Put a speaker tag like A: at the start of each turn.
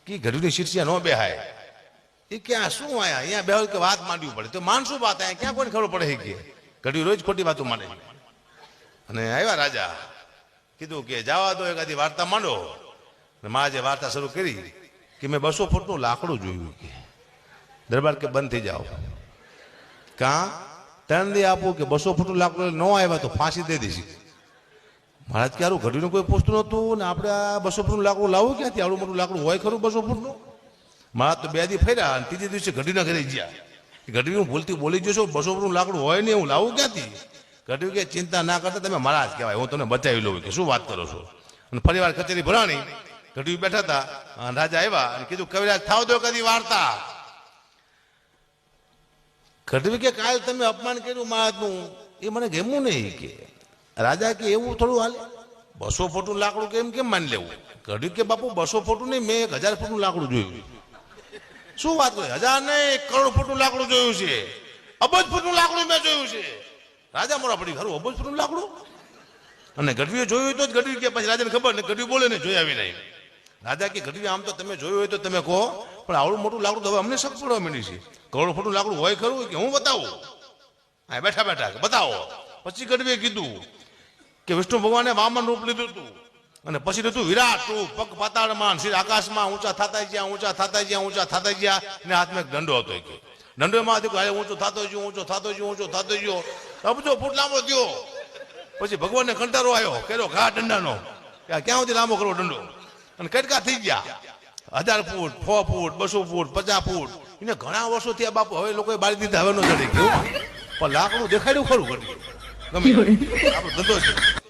A: કે ઘડીની શીર્ષિયા ન બેહાય એ કે આ શું આયા અહીંયા બેહો કે વાત માંડવી પડે તો માનશું વાત અહીંયા ક્યાં કોઈને ખબર પડે કે ઘડી રોજ ખોટી વાતો માંડે અને આવ્યા રાજા કીધું કે જવા દો એકાદી વાર્તા માંડો મહારાજે વાર્તા શરૂ કરી કે મેં 200 ફૂટનું લાકડું જોયું કે દરબાર કે બંધ થઈ જાઓ કાં ત્રણ દે આપું કે 200 ફૂટનું લાકડું ન આવ્યા તો ફાંસી દઈ દઈશ મહારાજ કે આરું ઘડીનું કોઈ પૂછતું નહોતું ને આપણે આ 200 ફૂટનું લાકડું લાવવું ક્યાંથી આવડું મોટું લાકડું હોય ખરું 200 ફૂટનું મહારાજ તો 2 દી ફર્યા અને ત્રીજે દિવસે ઘડીના ઘરે ગયા ઘડી હું ભૂલથી બોલી જશો 200 ફૂટનું લાકડું હોય ને હું લાવું ક્યાંથી ઘડી કે ચિંતા ના કરતા તમે મહારાજ કહેવાય હું તમને બચાવી લઉં કે શું વાત કરો છો અને ફરીવાર કચેરી ભરાણી ઘડી બેઠા હતા રાજા આવ્યા અને કીધું કવિરાજ થાવ દો કદી વાર્તા ઘડી કે કાલ તમે અપમાન કર્યું મહારાજનું એ મને ગમ્યું નહીં કે રાજા કે એવું થોડું હાલે 200 ફૂટનું લાકડું કેમ માની લેવું ઘડી કે બાપુ 200 ફૂટનું નહીં મેં 1000 ફૂટનું લાકડું જોયું શું વાત કરે 1000 નહીં 1 કરોડ ફૂટનું લાકડું જોયું છે અબજ ફૂટનું લાકડું મેં જોયું છે રાજા મોરા પડી ખરું અબજ ફૂટનું લાકડું અને ગઢવીએ જોયું તો જ ગઢવી કે પછી રાજાને ખબર ને ગઢવી બોલે ને જોયા વિના રાજા કે ગઢવી આમ તો તમે જોયું હોય તો તમે કહો પણ આવડું મોટું લાકડું હવે અમને શક પડવા માંડી છે કરોડ ફૂટનું લાકડું હોય ખરું કે હું બતાવું હા બેઠા બેઠા બતાવો પછી ગઢવીએ કીધું કે વિષ્ણુ ભગવાને વામન રૂપ લીધું હતું અને પછી લીધું વિરાટ રૂપ પગ પાતાળમાં શિર આકાશમાં ઊંચા થતા ગયા ઊંચા થતા ગયા ઊંચા થતા ગયા ને હાથમાં એક દંડો હતો કે દંડોમાં ઊંચો થતો ગયો ઊંચો થતો ગયો ઊંચો થતો ગયો અબજો ફૂટ લાંબો થયો પછી ભગવાનને કંટાળો આવ્યો કર્યો ઘા દંડાનો ક્યાં સુધી લાંબો કરવો દંડો અને કટકા થઈ ગયા 1000 ફૂટ 100 ફૂટ 200 ફૂટ 50 ફૂટ એને ઘણા વર્ષો થયા બાપુ હવે લોકોએ બાળી દીધા હવે નો ચડી ગયું પણ લાકડું દેખાડ્યું ખરું કરી ગમે આપણો ધંધો છે